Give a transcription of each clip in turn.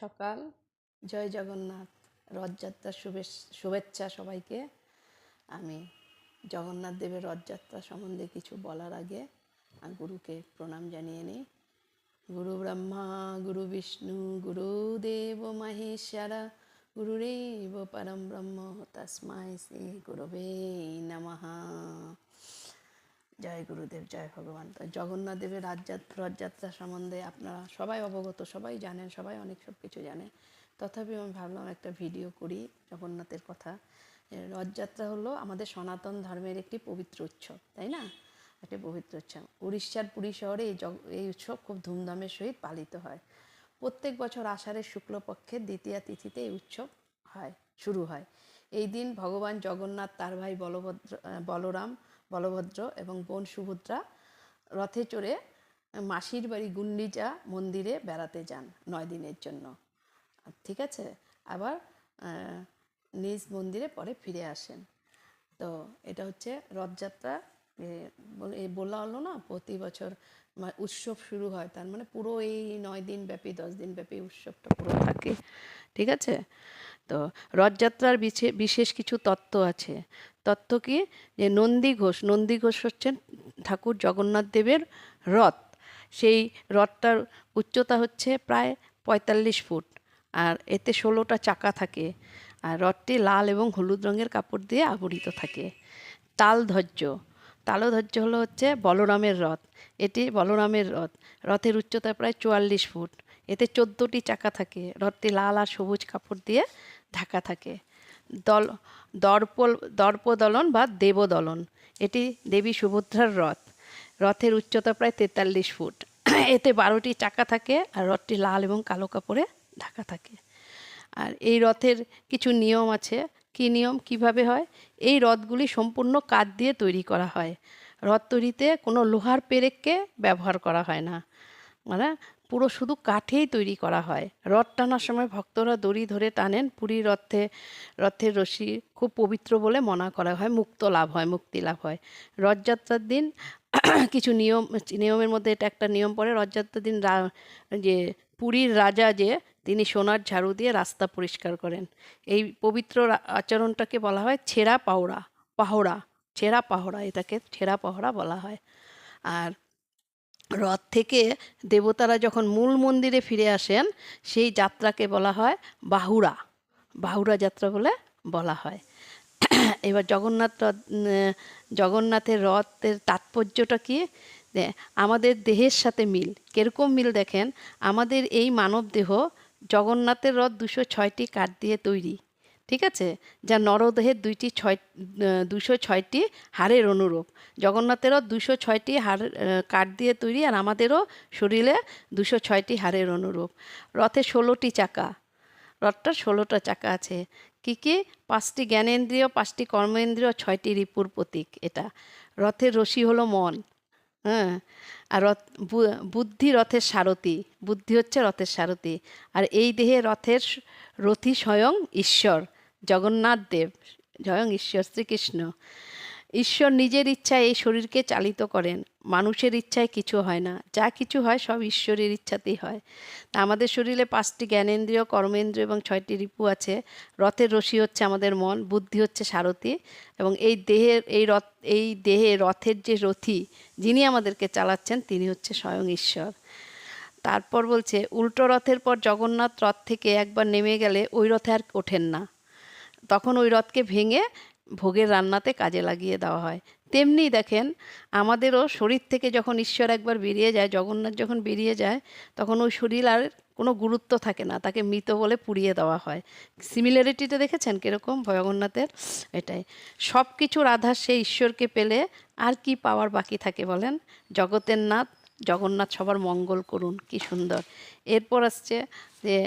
সকাল। জয় জগন্নাথ। রথযাত্রার শুভেচ্ছা সবাইকে। আমি জগন্নাথ দেবের রথযাত্রা সম্বন্ধে কিছু বলার আগে গুরুকে প্রণাম জানিয়ে নিই। গুরু ব্রহ্মা গুরু বিষ্ণু গুরুদেব মহেশ্বরা গুরুরেব পরম ব্রহ্ম তস্মাই শ্রী গুরবে নমঃ। জয় গুরুদেব, জয় ভগবান। তো জগন্নাথ দেবের রথযাত্রা সম্বন্ধে আপনারা সবাই অবগত, সবাই জানেন, সবাই অনেক সব কিছু জানে। তথাপি আমি ভাবলাম একটা ভিডিও করি জগন্নাথের কথা। রথযাত্রা হলো আমাদের সনাতন ধর্মের একটি পবিত্র উৎসব, তাই না? একটি পবিত্র উৎসব। উড়িষ্যার পুরী শহরে এই উৎসব খুব ধুমধামের সহিত পালিত হয়। প্রত্যেক বছর আষাঢ়ের শুক্লপক্ষের দ্বিতীয়া তিথিতে এই উৎসব শুরু হয়। এই দিন ভগবান জগন্নাথ, তার ভাই বলভদ্র এবং বোন সুভদ্রা রথে চড়ে মাসির বাড়ি গুন্ডিচা মন্দিরে বেড়াতে যান 9 দিনের জন্য। ঠিক আছে, আবার নিজ মন্দিরে পরে ফিরে আসেন। তো এটা হচ্ছে রথযাত্রা। বলা হলো না, প্রতি বছর উৎসব শুরু হয়, তার মানে পুরো এই 9 দিন ব্যাপী 10 দিন ব্যাপী উৎসবটা পুরো থাকে। ঠিক আছে, তো রথযাত্রার বিশেষ কিছু তত্ত্ব আছে। তত্ত্ব কি? যে নন্দী ঘোষ হচ্ছেন ঠাকুর জগন্নাথ দেবের রথ। সেই রথটার উচ্চতা হচ্ছে প্রায় 45 ফুট, আর এতে 16টা চাকা থাকে, আর রথটি লাল এবং হলুদ রঙের কাপড় দিয়ে আবৃত থাকে। তালধ্বজ হচ্ছে বলরামের রথ। এটি বলরামের রথ। রথের উচ্চতা প্রায় 44 ফুট। এতে 14টি চাকা থাকে। রথটি লাল আর সবুজ কাপড় দিয়ে ঢাকা থাকে। দর্পদলন বা দেবদলন, এটি দেবী সুভদ্রার রথ। রথের উচ্চতা প্রায় 43 ফুট। এতে 12টি চাকা থাকে আর রথটি লাল এবং কালো কাপড়ে ঢাকা থাকে। আর এই রথের কিছু নিয়ম আছে। কি নিয়ম, কিভাবে হয়? এই রথগুলি সম্পূর্ণ কাঠ দিয়ে তৈরি করা হয়। রথ তৈরিতে কোনো লোহার পেরেককে ব্যবহার করা হয় না, মানে পুরো শুধু কাঠেই তৈরি করা হয়। রথ টানার সময় ভক্তরা দড়ি ধরে টানেন। পুরী রথের রশি খুব পবিত্র বলে মনে করা হয়, মুক্তি লাভ হয়। রথযাত্রার দিন কিছু নিয়মের মধ্যে এটা একটা নিয়ম পড়ে। রথযাত্রার দিন যে পুরীর রাজা তিনি সোনার ঝাড়ু দিয়ে রাস্তা পরিষ্কার করেন। এই পবিত্র আচরণটাকে বলা হয় ছেঁড়া পাহড়া, এটাকে ছেঁড়া পাহড়া বলা হয়। আর রথ থেকে দেবতারা যখন মূল মন্দিরে ফিরে আসেন, সেই যাত্রাকে বলা হয় বাহুড়া যাত্রা বলে বলা হয়। এবার জগন্নাথের রথের তাৎপর্যটা কি? আমাদের দেহের সাথে মিল। কিরকম মিল দেখেন, আমাদের এই মানব দেহ, জগন্নাথের রথ 206টি কাঠ দিয়ে তৈরি। ঠিক আছে, যা নরদেহের 206টি হাড়ের অনুরূপ। জগন্নাথেরও 206টি কাঠ দিয়ে তৈরি, আর আমাদেরও শরীরে 206টি হাড়ের অনুরূপ। রথে 16টি চাকা। রথটার 16টা চাকা আছে। কি কি? 5টি জ্ঞানেন্দ্রিয়, 5টি কর্মেন্দ্রিয়, 6টি রিপুর প্রতীক এটা। রথের রশি হলো মন। হ্যাঁ, আর বুদ্ধি হচ্ছে রথের সারথি। আর এই দেহে রথের রথী স্বয়ং ঈশ্বর জগন্নাথ দেব, স্বয়ং ঈশ্বর শ্রীকৃষ্ণ। ঈশ্বর নিজের ইচ্ছায় এই শরীরকে চালিত করেন। মানুষের ইচ্ছায় কিছু হয় না, যা কিছু হয় সব ঈশ্বরের ইচ্ছাতেই হয়। তা আমাদের শরীরে 5টি জ্ঞানেন্দ্রিয়, কর্মেন্দ্রিয় এবং 6টি রিপু আছে। রথের রশি হচ্ছে আমাদের মন, বুদ্ধি হচ্ছে সারথি, এবং এই দেহে রথের যে রথী, যিনি আমাদেরকে চালাচ্ছেন, তিনি হচ্ছে স্বয়ং ঈশ্বর। তারপর বলছে, উল্টো রথের পর জগন্নাথ রথ থেকে একবার নেমে গেলে ওই রথে আর ওঠেন না। তখন ওই রথকে ভেঙে ভোগের রান্নাতে কাজে লাগিয়ে দেওয়া হয়। তেমনি দেখেন, আমাদেরও শরীর থেকে যখন ঈশ্বর একবার বেরিয়ে যায়, জগন্নাথ যখন বেরিয়ে যায়, তখন ওই শরীর আর কোনো গুরুত্ব থাকে না, তাকে মৃত বলে পুড়িয়ে দেওয়া হয়। সিমিলারিটিটা দেখেছেন কীরকম জগন্নাথের? এটাই সব কিছুর আধার। সে ঈশ্বরকে পেলে আর কি পাওয়ার বাকি থাকে বলেন? জগতের নাথ জগন্নাথ সবার মঙ্গল করুন। কি সুন্দর। এরপর আসছে যে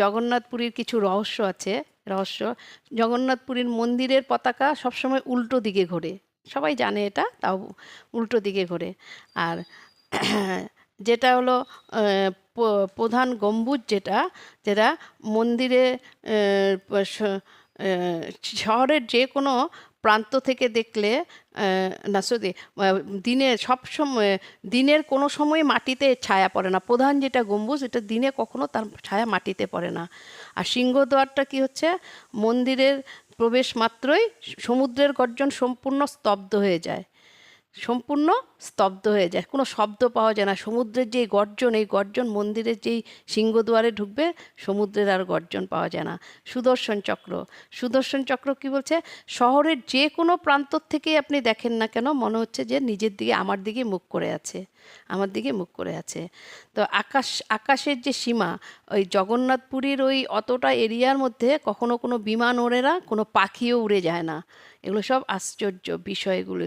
জগন্নাথপুরীর কিছু রহস্য। জগন্নাথপুরীর মন্দিরের পতাকা সবসময় উল্টো দিকে ঘোরে। সবাই জানে এটা, তাও উল্টো দিকে ঘোরে। আর যেটা হলো প্রধান গম্বুজ, যেটা মন্দিরে শহরের যে কোনো প্রান্ত থেকে দেখলে না সরি, দিনের সব সময়, দিনের কোনো সময় মাটিতে ছায়া পড়ে না। প্রধান যেটা গম্বুজ, এটা দিনে কখনো তার ছায়া মাটিতে পড়ে না। আর সিংহদ্বারটা কি হচ্ছে, মন্দিরের প্রবেশ মাত্রই সমুদ্রের গর্জন সম্পূর্ণ স্তব্ধ হয়ে যায়, সম্পূর্ণ স্তব্ধ হয়ে যায়, কোনো শব্দ পাওয়া যায় না। সমুদ্রের যে গর্জন, এই গর্জন মন্দিরের যেই সিংহদুয়ারে ঢুকবে, সমুদ্রের আর গর্জন পাওয়া যায় না। সুদর্শন চক্র, সুদর্শন চক্র কি বলছে, শহরের যে কোনো প্রান্তর থেকেই আপনি দেখেন না কেন, মনে হচ্ছে যে নিজের দিকে, আমার দিকে মুখ করে আছে, আমার দিকে মুখ করে আছে। তো আকাশের যে সীমা, ওই জগন্নাথপুরীর ওই অতটা এরিয়ার মধ্যে কখনো কোনো বিমান ওড়ে না, কোনো পাখিও উড়ে যায় না। এগুলো সব আশ্চর্য বিষয়গুলো,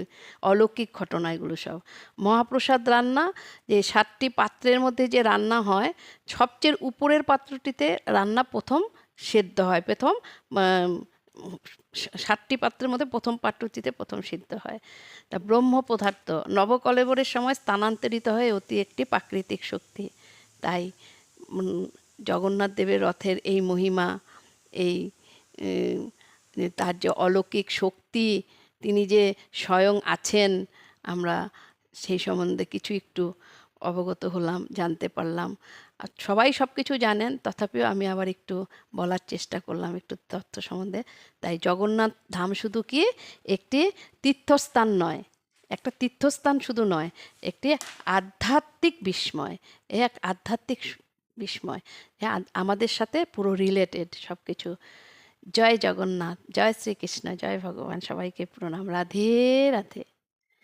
অলৌকিক ঘটনা এগুলো সব। মহাপ্রসাদ রান্না, যে 7টি পাত্রের মধ্যে যে রান্না হয়, সবচেয়ে উপরের পাত্রটিতে রান্না প্রথম সেদ্ধ হয়, প্রথম 7টি পাত্রের মধ্যে প্রথম পাত্রটিতে প্রথম সিদ্ধ হয়। তা ব্রহ্ম পদার্থ নবকলেবরের সময় স্থানান্তরিত হয় অতি একটি প্রাকৃতিক শক্তি। তাই জগন্নাথ দেবের রথের এই মহিমা, এই তার যে অলৌকিক শক্তি, তিনি যে স্বয়ং আছেন, আমরা সেই সম্বন্ধে কিছু একটু অবগত হলাম, জানতে পারলাম। আর সবাই সব কিছু জানেন, তথাপিও আমি আবার একটু বলার চেষ্টা করলাম একটু তথ্য সম্বন্ধে। তাই জগন্নাথ ধাম শুধু কি একটি তীর্থস্থান নয়, একটা তীর্থস্থান শুধু নয়, একটি আধ্যাত্মিক বিস্ময়, এক আধ্যাত্মিক বিস্ময়, আমাদের সাথে পুরো রিলেটেড সব কিছু। জয় জগন্নাথ, জয় শ্রীকৃষ্ণ, জয় ভগবান, সবাইকে প্রণাম, রাধে রাধে।